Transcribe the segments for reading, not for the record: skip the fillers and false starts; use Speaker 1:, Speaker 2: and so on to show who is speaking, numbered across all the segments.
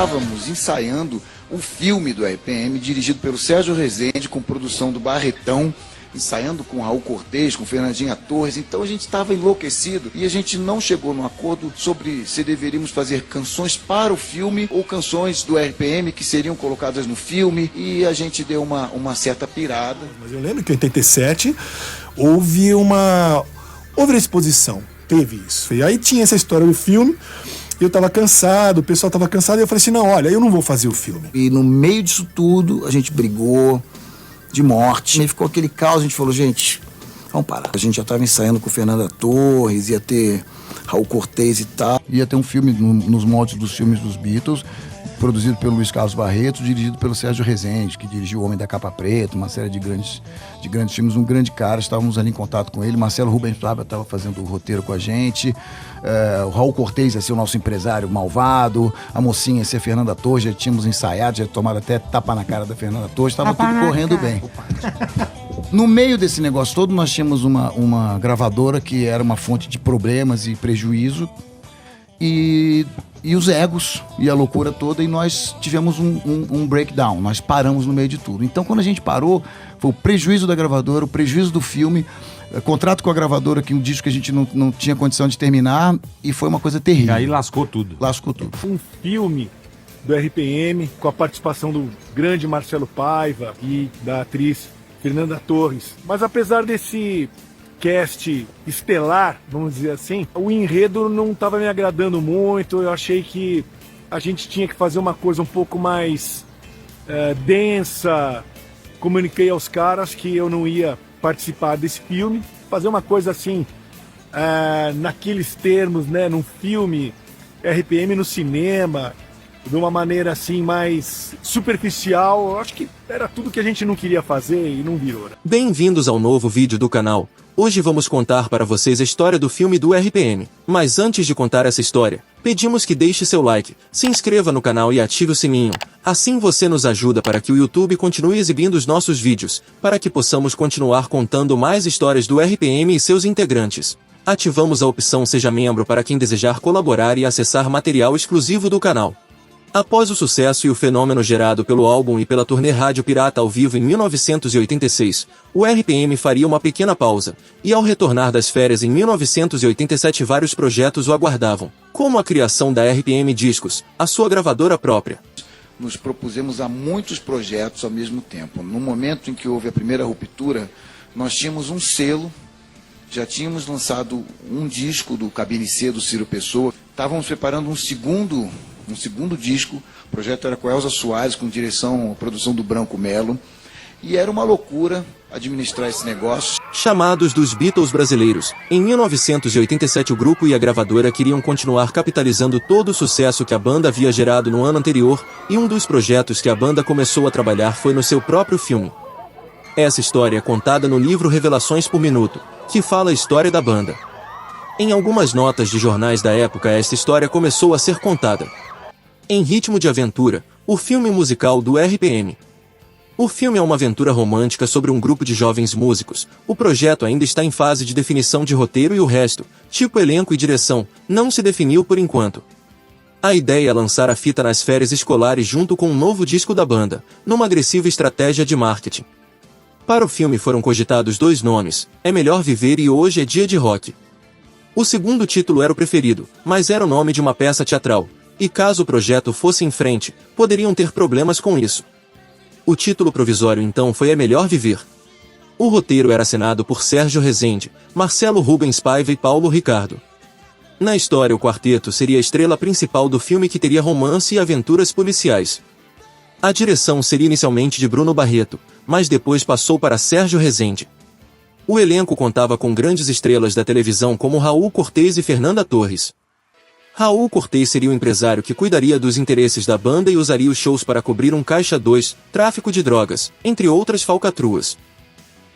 Speaker 1: estávamos ensaiando um filme do RPM, dirigido pelo Sérgio Rezende, com produção do Barretão, ensaiando com Raul Cortez, com Fernandinha Torres. Então a gente estava enlouquecido e a gente não chegou num acordo sobre se deveríamos fazer canções para o filme ou canções do RPM que seriam colocadas no filme, e a gente deu uma certa pirada.
Speaker 2: Mas eu lembro que em 87 houve uma exposição, teve isso. E aí tinha essa história do filme. Eu tava cansado, o pessoal tava cansado, e eu falei assim, não, olha, eu não vou fazer o filme.
Speaker 3: E no meio disso tudo, a gente brigou de morte. E ficou aquele caos, a gente falou, gente, vamos parar. A gente já tava ensaiando com Fernanda Torres, ia ter Raul Cortez e tal. Ia ter um filme nos moldes dos filmes dos Beatles, produzido pelo Luiz Carlos Barreto, dirigido pelo Sérgio Rezende, que dirigiu O Homem da Capa Preta, uma série de grandes filmes, um grande cara, estávamos ali em contato com ele. Marcelo Rubens Flávio estava fazendo o roteiro com a gente, o Raul Cortez ia ser o nosso empresário malvado, a mocinha ia ser Fernanda Torres, já tínhamos ensaiado, já tomaram até tapa na cara da Fernanda Torres, estava tudo correndo bem. No meio desse negócio todo, nós tínhamos uma gravadora que era uma fonte de problemas e prejuízo, e os egos e a loucura toda, e nós tivemos um breakdown, nós paramos no meio de tudo. Então, quando a gente parou, foi o prejuízo da gravadora, o prejuízo do filme, contrato com a gravadora, que um disco que a gente não tinha condição de terminar, e foi uma coisa terrível.
Speaker 4: E aí lascou tudo.
Speaker 2: Lascou tudo.
Speaker 5: Um filme do RPM, com a participação do grande Marcelo Paiva e da atriz Fernanda Torres. Mas apesar desse cast estelar, vamos dizer assim, o enredo não estava me agradando muito. Eu achei que a gente tinha que fazer uma coisa um pouco mais densa. Comuniquei aos caras que eu não ia participar desse filme, fazer uma coisa assim, naqueles termos, né, num filme RPM no cinema, de uma maneira assim mais superficial. Eu acho que era tudo que a gente não queria fazer e não virou.
Speaker 6: Bem-vindos ao novo vídeo do canal. Hoje vamos contar para vocês a história do filme do RPM. Mas antes de contar essa história, pedimos que deixe seu like, se inscreva no canal e ative o sininho. Assim você nos ajuda para que o YouTube continue exibindo os nossos vídeos, para que possamos continuar contando mais histórias do RPM e seus integrantes. Ativamos a opção Seja Membro para quem desejar colaborar e acessar material exclusivo do canal. Após o sucesso e o fenômeno gerado pelo álbum e pela turnê Rádio Pirata ao vivo em 1986, o RPM faria uma pequena pausa, e ao retornar das férias em 1987 vários projetos o aguardavam, como a criação da RPM Discos, a sua gravadora própria.
Speaker 1: Nos propusemos a muitos projetos ao mesmo tempo. No momento em que houve a primeira ruptura, nós tínhamos um selo, já tínhamos lançado um disco do Cabine C, do Ciro Pessoa, estávamos preparando um segundo disco. O projeto era com Elza Soares, com produção do Branco Melo, e era uma loucura administrar esse negócio.
Speaker 6: Chamados dos Beatles brasileiros, em 1987 o grupo e a gravadora queriam continuar capitalizando todo o sucesso que a banda havia gerado no ano anterior, e um dos projetos que a banda começou a trabalhar foi no seu próprio filme. Essa história é contada no livro Revelações por Minuto, que fala a história da banda. Em algumas notas de jornais da época esta história começou a ser contada. Em Ritmo de Aventura, o filme musical do RPM. O filme é uma aventura romântica sobre um grupo de jovens músicos. O projeto ainda está em fase de definição de roteiro e o resto, tipo elenco e direção, não se definiu por enquanto. A ideia é lançar a fita nas férias escolares junto com um novo disco da banda, numa agressiva estratégia de marketing. Para o filme foram cogitados 2 nomes, É Melhor Viver e Hoje é Dia de Rock. O segundo título era o preferido, mas era o nome de uma peça teatral, e caso o projeto fosse em frente, poderiam ter problemas com isso. O título provisório então foi É Melhor Viver. O roteiro era assinado por Sérgio Rezende, Marcelo Rubens Paiva e Paulo Ricardo. Na história o quarteto seria a estrela principal do filme, que teria romance e aventuras policiais. A direção seria inicialmente de Bruno Barreto, mas depois passou para Sérgio Rezende. O elenco contava com grandes estrelas da televisão como Raul Cortez e Fernanda Torres. Raul Cortez seria o empresário que cuidaria dos interesses da banda e usaria os shows para cobrir um Caixa 2, tráfico de drogas, entre outras falcatruas.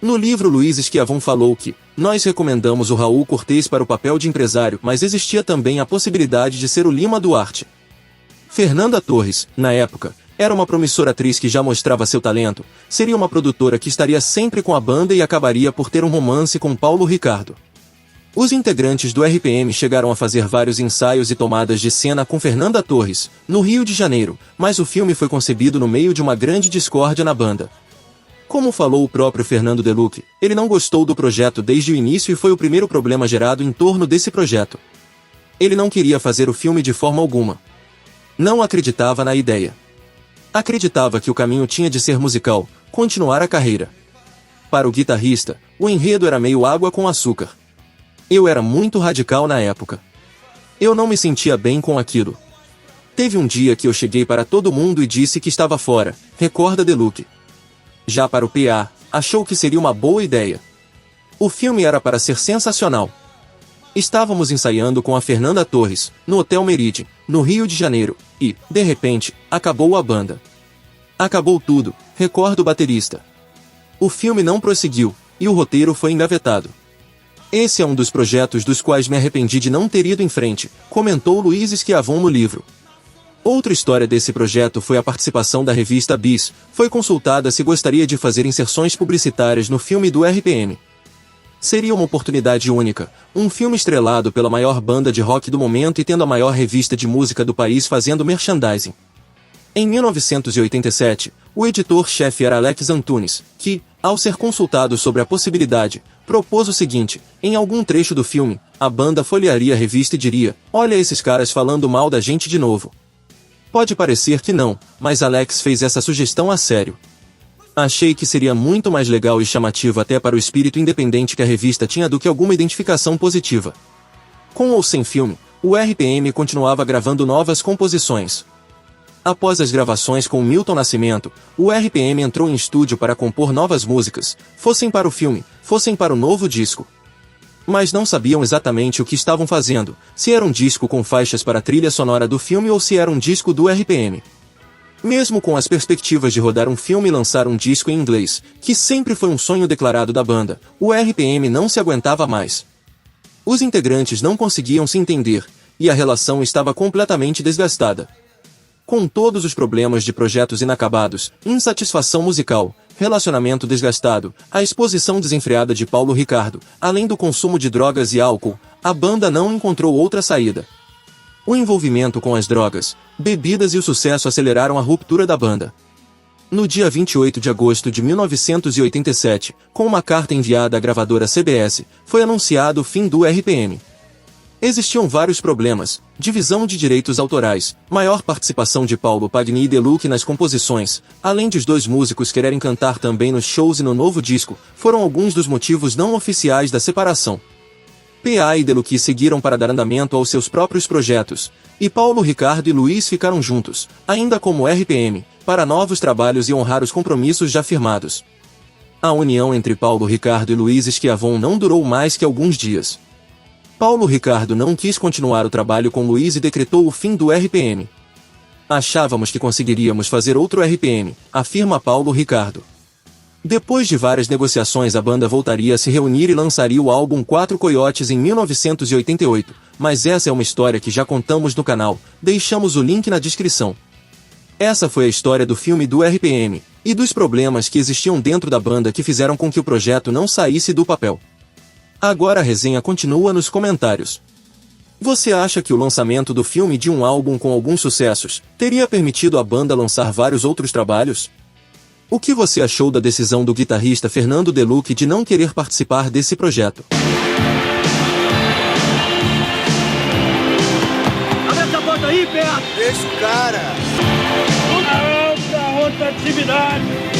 Speaker 6: No livro Luiz Schiavon falou que, nós recomendamos o Raul Cortez para o papel de empresário, mas existia também a possibilidade de ser o Lima Duarte. Fernanda Torres, na época, era uma promissora atriz que já mostrava seu talento, seria uma produtora que estaria sempre com a banda e acabaria por ter um romance com Paulo Ricardo. Os integrantes do RPM chegaram a fazer vários ensaios e tomadas de cena com Fernanda Torres, no Rio de Janeiro, mas o filme foi concebido no meio de uma grande discórdia na banda. Como falou o próprio Fernando Delucchi, ele não gostou do projeto desde o início e foi o primeiro problema gerado em torno desse projeto. Ele não queria fazer o filme de forma alguma. Não acreditava na ideia. Acreditava que o caminho tinha de ser musical, continuar a carreira. Para o guitarrista, o enredo era meio água com açúcar. Eu era muito radical na época. Eu não me sentia bem com aquilo. Teve um dia que eu cheguei para todo mundo e disse que estava fora, recorda Delucchi. Já para o PA, achou que seria uma boa ideia. O filme era para ser sensacional. Estávamos ensaiando com a Fernanda Torres, no Hotel Meridian, no Rio de Janeiro, e, de repente, acabou a banda. Acabou tudo, recorda o baterista. O filme não prosseguiu, e o roteiro foi engavetado. Esse é um dos projetos dos quais me arrependi de não ter ido em frente, comentou Luiz Schiavon no livro. Outra história desse projeto foi a participação da revista Bis, foi consultada se gostaria de fazer inserções publicitárias no filme do RPM. Seria uma oportunidade única, um filme estrelado pela maior banda de rock do momento e tendo a maior revista de música do país fazendo merchandising. Em 1987, o editor-chefe era Alex Antunes, que, ao ser consultado sobre a possibilidade, propôs o seguinte: em algum trecho do filme, a banda folhearia a revista e diria: olha esses caras falando mal da gente de novo. Pode parecer que não, mas Alex fez essa sugestão a sério. Achei que seria muito mais legal e chamativo até para o espírito independente que a revista tinha do que alguma identificação positiva. Com ou sem filme, o RPM continuava gravando novas composições. Após as gravações com Milton Nascimento, o RPM entrou em estúdio para compor novas músicas, fossem para o filme, fossem para o novo disco. Mas não sabiam exatamente o que estavam fazendo, se era um disco com faixas para a trilha sonora do filme ou se era um disco do RPM. Mesmo com as perspectivas de rodar um filme e lançar um disco em inglês, que sempre foi um sonho declarado da banda, o RPM não se aguentava mais. Os integrantes não conseguiam se entender, e a relação estava completamente desgastada. Com todos os problemas de projetos inacabados, insatisfação musical, relacionamento desgastado, a exposição desenfreada de Paulo Ricardo, além do consumo de drogas e álcool, a banda não encontrou outra saída. O envolvimento com as drogas, bebidas e o sucesso aceleraram a ruptura da banda. No dia 28 de agosto de 1987, com uma carta enviada à gravadora CBS, foi anunciado o fim do RPM. Existiam vários problemas: divisão de direitos autorais, maior participação de Paulo Pagni e Delucchi nas composições, além de os dois músicos quererem cantar também nos shows e no novo disco, foram alguns dos motivos não oficiais da separação. PA e Delucchi seguiram para dar andamento aos seus próprios projetos, e Paulo Ricardo e Luiz ficaram juntos, ainda como RPM, para novos trabalhos e honrar os compromissos já firmados. A união entre Paulo Ricardo e Luiz Schiavon não durou mais que alguns dias. Paulo Ricardo não quis continuar o trabalho com Luiz e decretou o fim do RPM. Achávamos que conseguiríamos fazer outro RPM, afirma Paulo Ricardo. Depois de várias negociações, a banda voltaria a se reunir e lançaria o álbum Quatro Coiotes em 1988, mas essa é uma história que já contamos no canal, deixamos o link na descrição. Essa foi a história do filme do RPM, e dos problemas que existiam dentro da banda que fizeram com que o projeto não saísse do papel. Agora a resenha continua nos comentários. Você acha que o lançamento do filme de um álbum com alguns sucessos teria permitido à banda lançar vários outros trabalhos? O que você achou da decisão do guitarrista Fernando Delucchi de não querer participar desse projeto?
Speaker 4: Abre essa porta aí, Pé!
Speaker 3: Deixa o cara!
Speaker 4: Alta rotatividade!